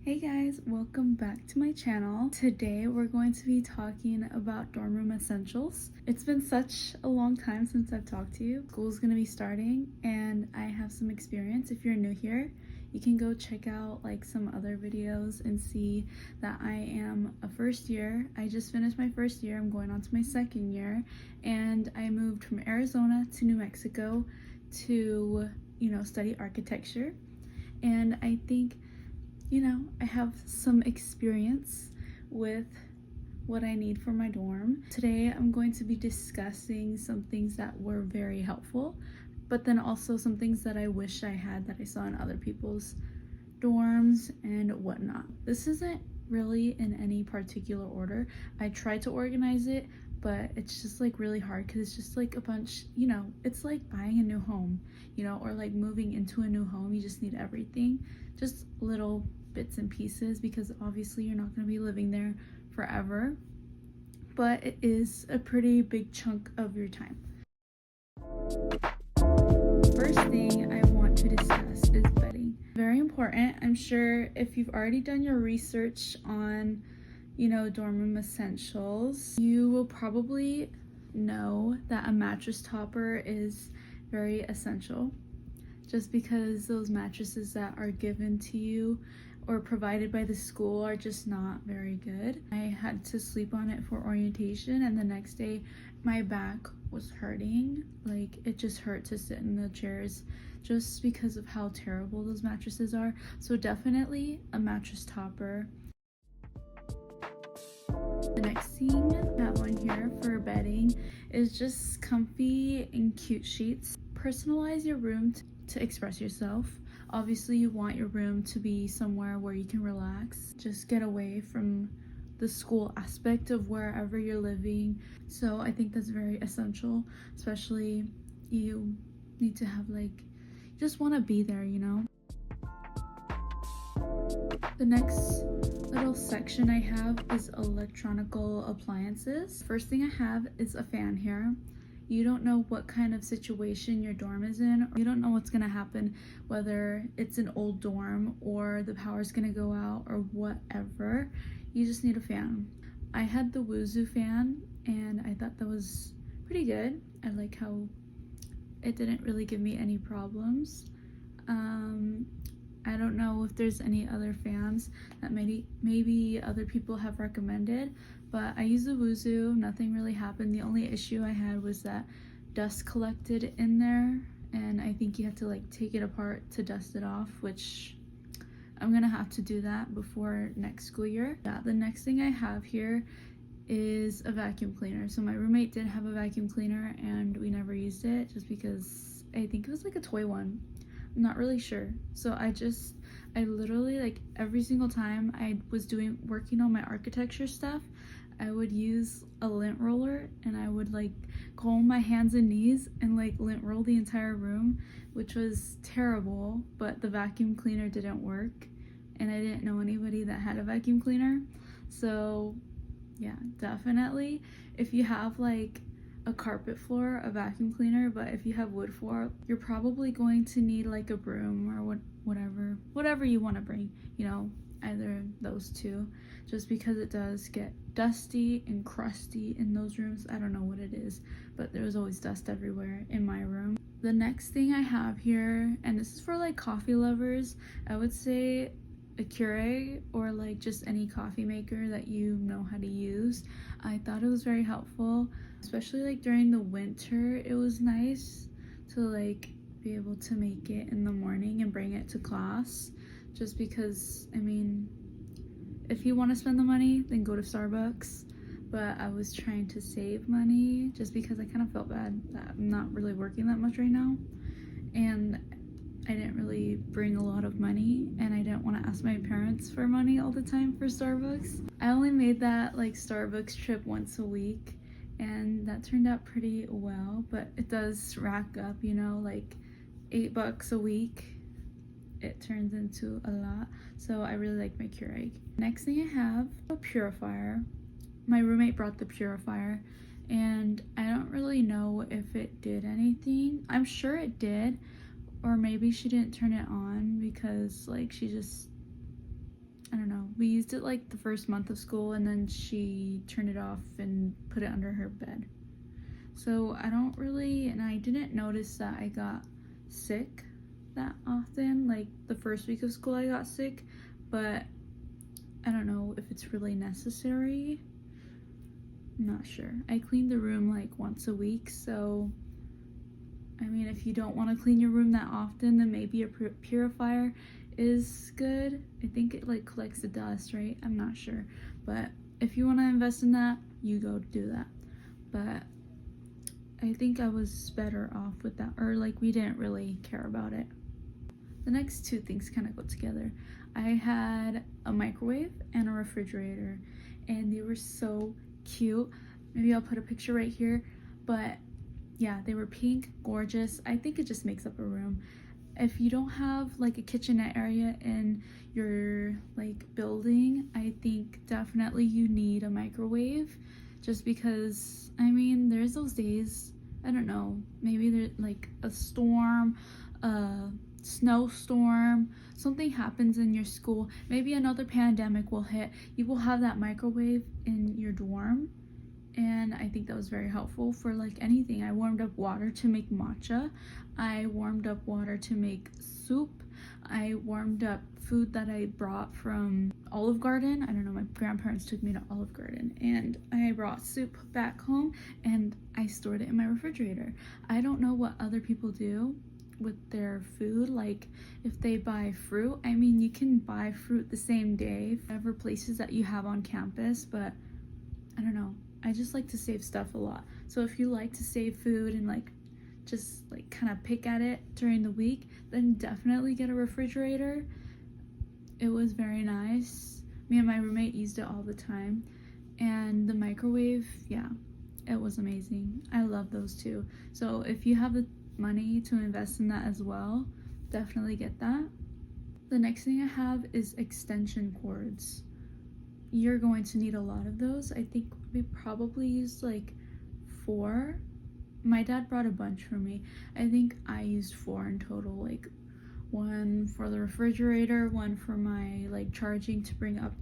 Hey guys, welcome back to my channel. Today we're going to be talking about dorm room essentials. It's been such a long time since I've talked to you. School's gonna be starting and I have some experience. If you're new here, you can go check out like some other videos and see that I am a first year. I just finished my first year. I'm going on to my second year, and I moved from Arizona to New Mexico to, study architecture. And I think I have some experience with what I need for my dorm. Today, I'm going to be discussing some things that were very helpful, but then also some things that I wish I had that I saw in other people's dorms and whatnot. This isn't really in any particular order. I tried to organize it, but it's just like really hard because it's just like a bunch, it's like buying a new home, or like moving into a new home. You just need everything, just little bits and pieces, because obviously you're not going to be living there forever, but it is a pretty big chunk of your time. First thing I want to discuss is bedding. Very important. I'm sure if you've already done your research on, dorm room essentials, you will probably know that a mattress topper is very essential, just because those mattresses that are given to you or provided by the school are just not very good. I had to sleep on it for orientation, and the next day my back was hurting. Like, it just hurt to sit in the chairs just because of how terrible those mattresses are. So definitely a mattress topper. The next thing I have on here for bedding is just comfy and cute sheets. Personalize your room to express yourself. Obviously, you want your room to be somewhere where you can relax, just get away from the school aspect of wherever you're living. So I think that's very essential, especially you need to have you just want to be there, The next little section I have is electronical appliances. First thing I have is a fan here. You don't know what kind of situation your dorm is in, or you don't know what's gonna happen, whether it's an old dorm or the power's gonna go out or whatever. You just need a fan. I had the Woozu fan and I thought that was pretty good. I like how it didn't really give me any problems. I don't know if there's any other fans that maybe other people have recommended, but I used the Woozu. Nothing really happened. The only issue I had was that dust collected in there, and I think you have to take it apart to dust it off, which I'm gonna have to do that before next school year. Yeah, the next thing I have here is a vacuum cleaner. So my roommate did have a vacuum cleaner and we never used it just because I think it was like a toy one. I'm not really sure. So I literally, every single time I was working on my architecture stuff, I would use a lint roller and I would go on my hands and knees and lint roll the entire room, which was terrible, but the vacuum cleaner didn't work and I didn't know anybody that had a vacuum cleaner. So yeah, definitely if you have a carpet floor, a vacuum cleaner, but if you have wood floor, you're probably going to need a broom or whatever you want to bring, either of those two, just because it does get dusty and crusty in those rooms. I don't know what it is, but there was always dust everywhere in my room. The next thing I have here, and this is for coffee lovers, I would say a Keurig or just any coffee maker that you know how to use. I thought it was very helpful, especially during the winter. It was nice to be able to make it in the morning and bring it to class, just because if you want to spend the money, then go to Starbucks, but I was trying to save money just because I kind of felt bad that I'm not really working that much right now, and I didn't really bring a lot of money, and I didn't want to ask my parents for money all the time for Starbucks. I only made that Starbucks trip once a week, and that turned out pretty well, but it does rack up, $8 a week. It turns into a lot, so I really like my Keurig. Next thing I have, a purifier. My roommate brought the purifier, and I don't really know if it did anything. I'm sure it did, or maybe she didn't turn it on because she just, I don't we used it like the first month of school, and then she turned it off and put it under her bed. So I don't really, and I didn't notice that I got sick that often. Like the first week of school I got sick, but I don't know if it's really necessary. I'm not sure. I clean the room like once a week, so I mean, if you don't want to clean your room that often, then maybe a purifier is good. I think it like collects the dust, right? I'm not sure, but if you want to invest in that, you go do that. But I think I was better off with that, or like we didn't really care about it. The next two things kind of go together. I had a microwave and a refrigerator, and they were so cute. Maybe I'll put a picture right here, but yeah, they were pink, gorgeous. I think it just makes up a room. If you don't have like a kitchenette area in your like building, I think definitely you need a microwave, just because I mean there's those days, I don't know, maybe there's like a storm, a snowstorm, something happens in your school, maybe another pandemic will hit, you will have that microwave in your dorm. And I think that was very helpful for like anything. I warmed up water to make matcha. I warmed up water to make soup. I warmed up food that I brought from Olive Garden. I don't know, my grandparents took me to Olive Garden, and I brought soup back home and I stored it in my refrigerator. I don't know what other people do with their food, like if they buy fruit. I mean, you can buy fruit the same day, whatever places that you have on campus, but I don't know. I just like to save stuff a lot. So if you like to save food and like just like kind of pick at it during the week, then definitely get a refrigerator. It was very nice. Me and my roommate used it all the time. And the microwave, yeah, it was amazing. I love those two. So if you have the money to invest in that as well, definitely get that. The next thing I have is extension cords. You're going to need a lot of those. I think we probably used like 4. My dad brought a bunch for me. I think I used 4 in total, like 1 for the refrigerator, 1 for my like charging to bring up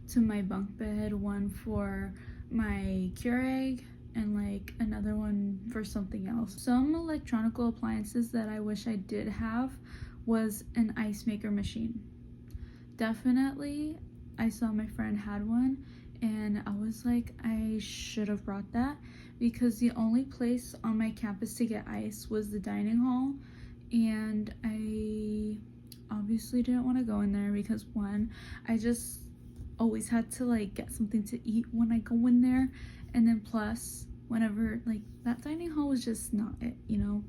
to my bunk bed, 1 for my Keurig, and like another one for something else. Some electronical appliances that I wish I did have was an ice maker machine. Definitely, I saw my friend had one, and I was like, I should have brought that, because the only place on my campus to get ice was the dining hall, and I obviously didn't want to go in there because, one, I just always had to like get something to eat when I go in there, and then plus whenever like that dining hall was just not it, you know.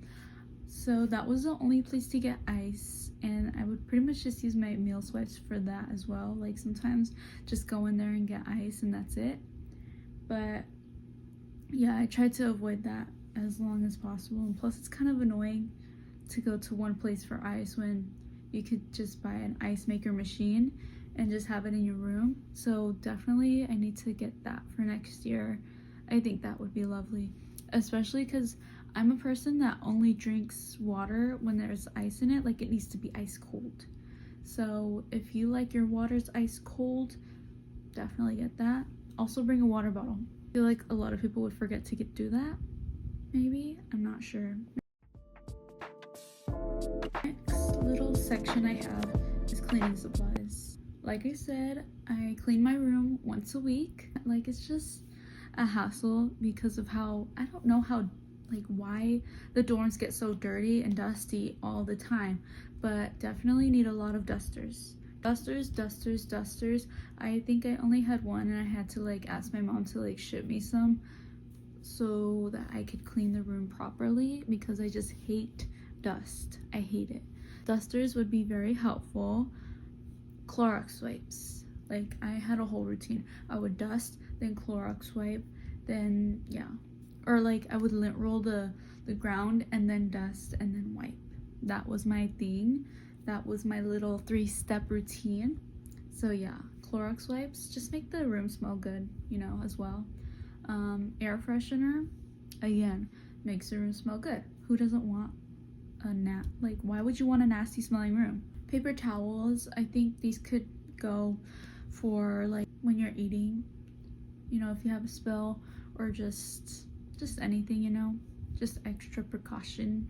So that was the only place to get ice, and I would pretty much just use my meal swipes for that as well. Like sometimes just go in there and get ice and that's it. But yeah, I tried to avoid that as long as possible, and plus it's kind of annoying to go to one place for ice when you could just buy an ice maker machine and just have it in your room. So definitely I need to get that for next year. I think that would be lovely, especially because I'm a person that only drinks water when there's ice in it. Like it needs to be ice cold. So if you like your water's ice cold, definitely get that. Also bring a water bottle. I feel like a lot of people would forget to do that. Maybe, I'm not sure. Next little section I have is cleaning supplies. Like I said, I clean my room once a week. Like it's just a hassle because of how, I don't know how, like why the dorms get so dirty and dusty all the time, but definitely need a lot of dusters. Dusters. I think I only had one, and I had to like ask my mom to like ship me some so that I could clean the room properly, because I just hate dust. I hate it. Dusters would be very helpful. Clorox wipes. Like I had a whole routine. I would dust, then Clorox wipe, then yeah. Or like I would lint roll the ground and then dust and then wipe. That was my thing. That was my little 3-step routine. So yeah, Clorox wipes just make the room smell good, you know, as well. Air freshener, again, makes the room smell good. Who doesn't want why would you want a nasty smelling room? Paper towels, I think these could go for like when you're eating, you know, if you have a spill or just anything, you know, just extra precaution.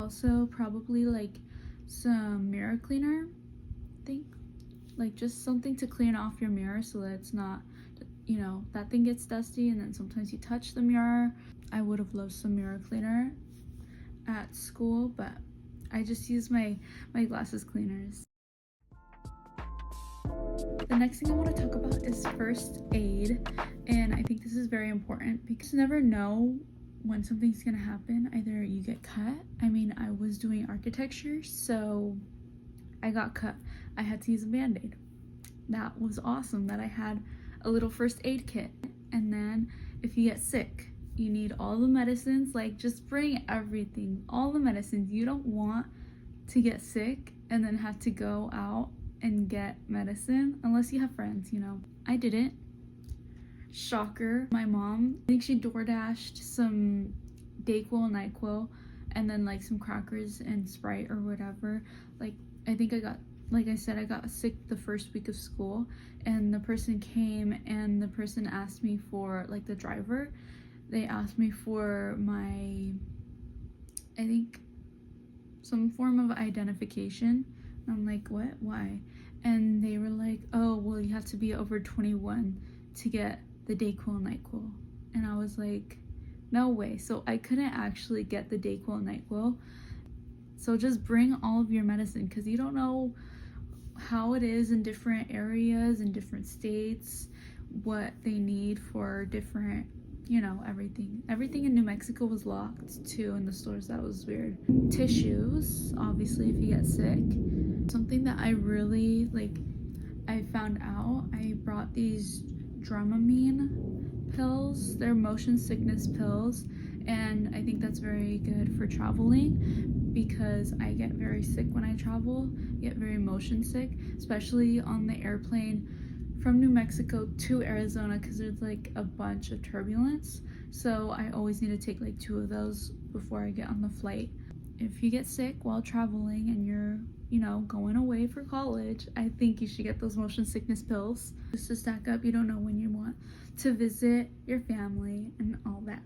Also probably like some mirror cleaner, I think, like just something to clean off your mirror so that it's not, you know, that thing gets dusty and then sometimes you touch the mirror. I would have loved some mirror cleaner at school, but I just use my glasses cleaners. The next thing I want to talk about is first aid, and I think this is very important because you never know when something's gonna happen. Either you get cut. I mean, I was doing architecture, so I got cut. I had to use a band-aid. That was awesome that I had a little first aid kit. And then if you get sick, you need all the medicines. Like, just bring everything, all the medicines. You don't want to get sick and then have to go out and get medicine unless you have friends, you know. I didn't. Shocker. My mom, I think she DoorDashed some Dayquil, NyQuil, and then like some crackers and Sprite or whatever. Like, I think I got, like I said, I got sick the first week of school, and the person came and the person asked me for, like the driver, they asked me for my, I think, some form of identification. I'm like, what? Why? And they were like, oh, well, you have to be over 21 to get the Dayquil and NyQuil. And I was like, no way. So I couldn't actually get the Dayquil and NyQuil. So just bring all of your medicine, because you don't know how it is in different areas, in different states, what they need for different, you know, everything. Everything in New Mexico was locked too in the stores. That was weird. Tissues, obviously, if you get sick. Something that I really, like, I found out, I brought these Dramamine pills. They're motion sickness pills, and I think that's very good for traveling because I get very sick when I travel, get very motion sick, especially on the airplane from New Mexico to Arizona, because there's like a bunch of turbulence. So I always need to take like 2 of those before I get on the flight. If you get sick while traveling and you're, you know, going away for college, I think you should get those motion sickness pills just to stack up. You don't know when you want to visit your family and all that.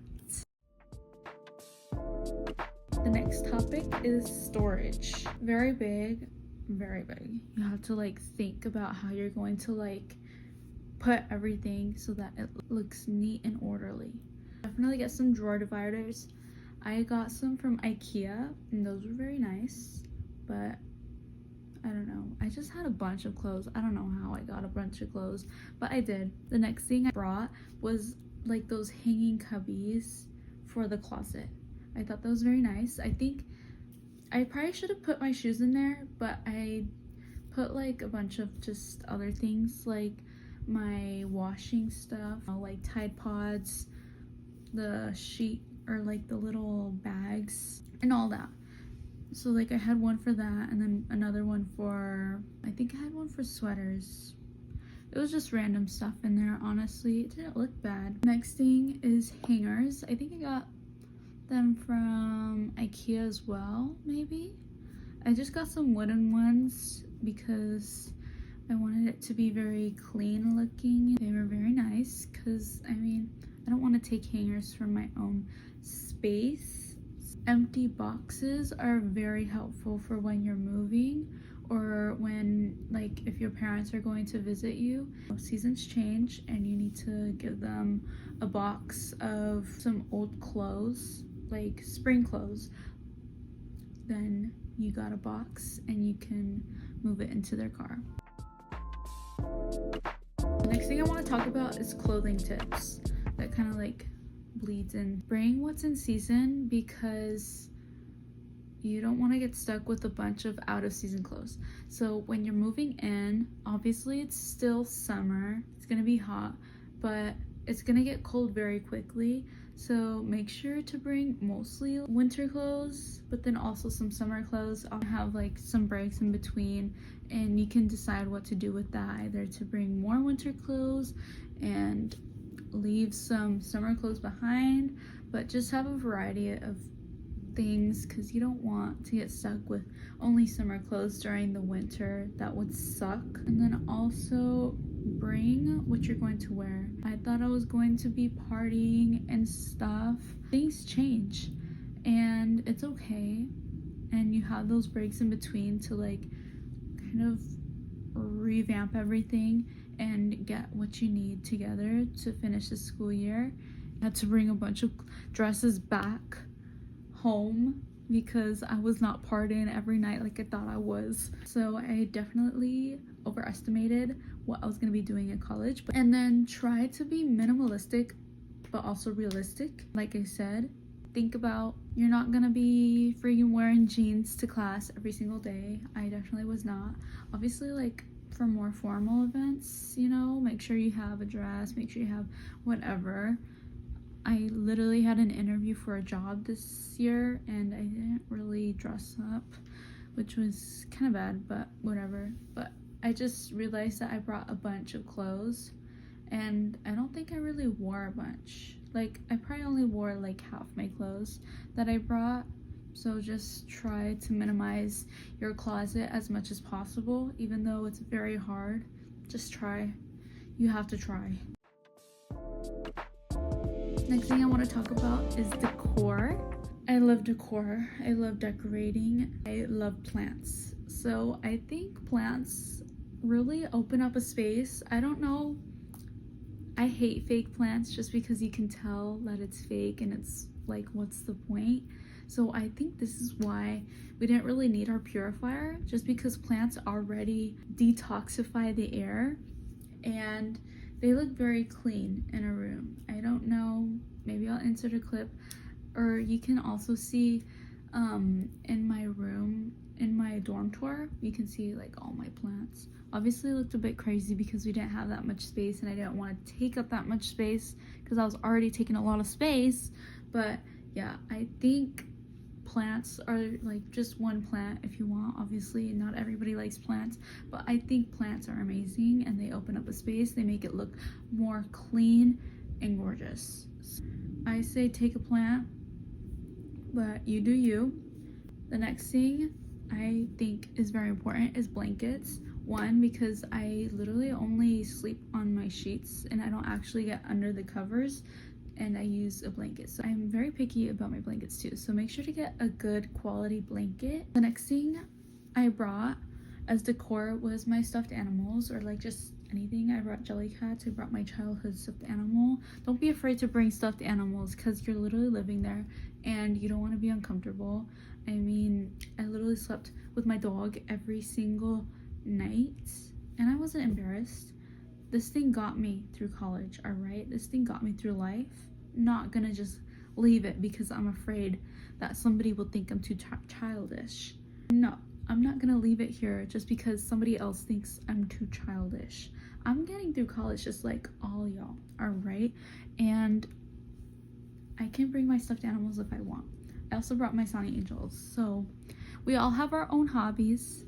The next topic is storage. Very big, very big. You have to like think about how you're going to like put everything so that it looks neat and orderly. Definitely get some drawer dividers. I got some from IKEA and those were very nice, but I don't know. I just had a bunch of clothes. I don't know how I got a bunch of clothes, but I did. The next thing I brought was like those hanging cubbies for the closet. I thought that was very nice. I think I probably should have put my shoes in there, but I put like a bunch of just other things, like my washing stuff, like Tide Pods, the sheet, or like the little bags and all that. So like I had one for that, and then another one for, I think I had one for sweaters. It was just random stuff in there, honestly. It didn't look bad. Next thing is hangers. I think I got them from IKEA as well, maybe. I just got some wooden ones because I wanted it to be very clean looking. They were very nice because, I mean, I don't want to take hangers from my own space. Empty boxes are very helpful for when you're moving, or when, like, if your parents are going to visit you. Seasons change and you need to give them a box of some old clothes, like spring clothes. Then you got a box and you can move it into their car. The next thing I want to talk about is clothing tips. That kind of like bleeds in. Bring what's in season, because you don't want to get stuck with a bunch of out of season clothes. So when you're moving in, obviously it's still summer, it's gonna be hot, but it's gonna get cold very quickly. So make sure to bring mostly winter clothes, but then also some summer clothes. I'll have like some breaks in between, and you can decide what to do with that, either to bring more winter clothes and leave some summer clothes behind, but just have a variety of things, because you don't want to get stuck with only summer clothes during the winter. That would suck. And then also bring what you're going to wear. I thought I was going to be partying and stuff. Things change and it's okay. And you have those breaks in between to like kind of revamp everything and get what you need together to finish the school year. I had to bring a bunch of dresses back home because I was not partying every night like I thought I was. So I definitely overestimated what I was going to be doing in college. And then try to be minimalistic but also realistic. Like I said, think about, you're not gonna be freaking wearing jeans to class every single day. I definitely was not. Obviously, like for more formal events, you know, make sure you have a dress, make sure you have whatever. I literally had an interview for a job this year and I didn't really dress up, which was kind of bad, but whatever. But I just realized that I brought a bunch of clothes and I don't think I really wore a bunch. Like, I probably only wore like half my clothes that I brought. So just try to minimize your closet as much as possible, even though it's very hard. Just try. You have to try. Next thing I want to talk about is decor. I love decor. I love decorating. I love plants. So I think plants really open up a space. I don't know. I hate fake plants just because you can tell that it's fake and it's like, what's the point? So I think this is why we didn't really need our purifier, just because plants already detoxify the air and they look very clean in a room. I don't know, maybe I'll insert a clip, or you can also see in my room, in my dorm tour, you can see like all my plants. Obviously it looked a bit crazy because we didn't have that much space and I didn't want to take up that much space because I was already taking a lot of space. But yeah, I think plants are like just one plant if you want. Obviously not everybody likes plants, but I think plants are amazing and they open up a space. They make it look more clean and gorgeous. I say take a plant, but you do you. The next thing I think is very important is blankets. One, because I literally only sleep on my sheets and I don't actually get under the covers, and I use a blanket. So I'm very picky about my blankets too. So make sure to get a good quality blanket. The next thing I brought as decor was my stuffed animals, or like just anything. I brought Jellycats. I brought my childhood stuffed animal. Don't be afraid to bring stuffed animals because you're literally living there and you don't want to be uncomfortable. I mean, I literally slept with my dog every single night and I wasn't embarrassed. This thing got me through college, all right? This thing got me through life. Not gonna just leave it because I'm afraid that somebody will think I'm too childish. No, I'm not gonna leave it here just because somebody else thinks I'm too childish. I'm getting through college just like all y'all, all right? And I can bring my stuffed animals if I want. I also brought my Sonic Angels. So we all have our own hobbies.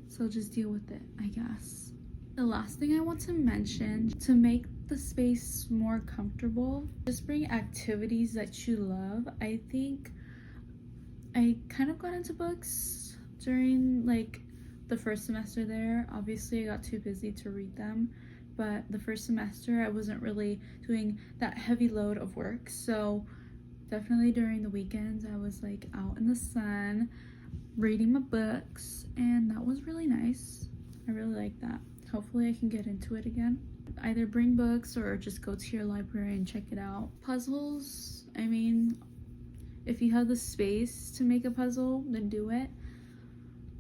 So just deal with it, I guess. The last thing I want to mention, to make the space more comfortable, just bring activities that you love. I think I kind of got into books during like the first semester there. Obviously I got too busy to read them, but the first semester I wasn't really doing that heavy load of work. So definitely during the weekends I was like out in the sun reading my books, and that was really nice. I really like that. Hopefully I can get into it again. Either bring books or just go to your library and check it out. Puzzles, I mean, if you have the space to make a puzzle, then do it.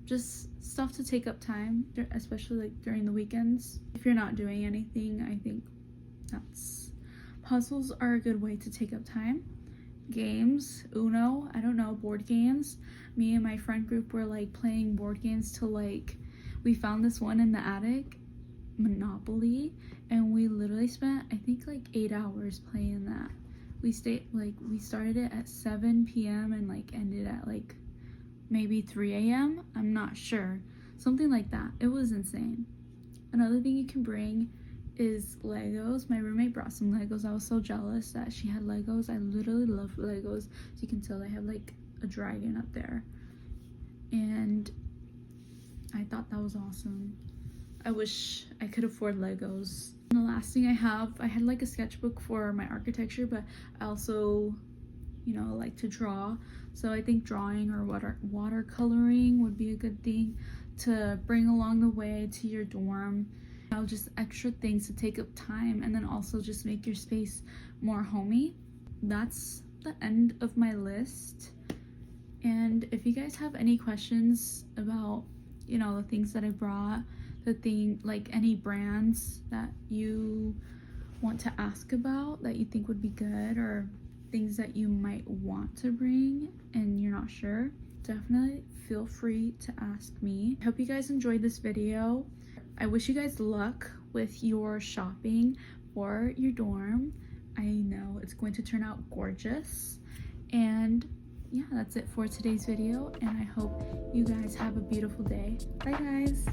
Just stuff to take up time, especially like during the weekends. If you're not doing anything, I think puzzles are a good way to take up time. Games, Uno, I don't know, board games. Me and my friend group were like playing board games till like, we found this one in the attic, Monopoly, and we literally spent I think like 8 hours playing that. We started it at 7 p.m. and like ended at like maybe 3 a.m. I'm not sure, something like that. It was insane. Another thing you can bring is Legos. My roommate brought some Legos. I was so jealous that she had Legos. I literally love Legos. As you can tell, I have like a dragon up there and I thought that was awesome. I wish I could afford Legos. And the last thing I had like a sketchbook for my architecture, but I also, you know, like to draw. So I think drawing or watercoloring would be a good thing to bring along the way to your dorm. You know, just extra things to take up time and then also just make your space more homey. That's the end of my list. And if you guys have any questions about, you know, the things that I brought, like any brands that you want to ask about that you think would be good, or things that you might want to bring and you're not sure, definitely feel free to ask me. I hope you guys enjoyed this video. I wish you guys luck with your shopping for your dorm. I know it's going to turn out gorgeous. And yeah, that's it for today's video, and I hope you guys have a beautiful day. Bye guys.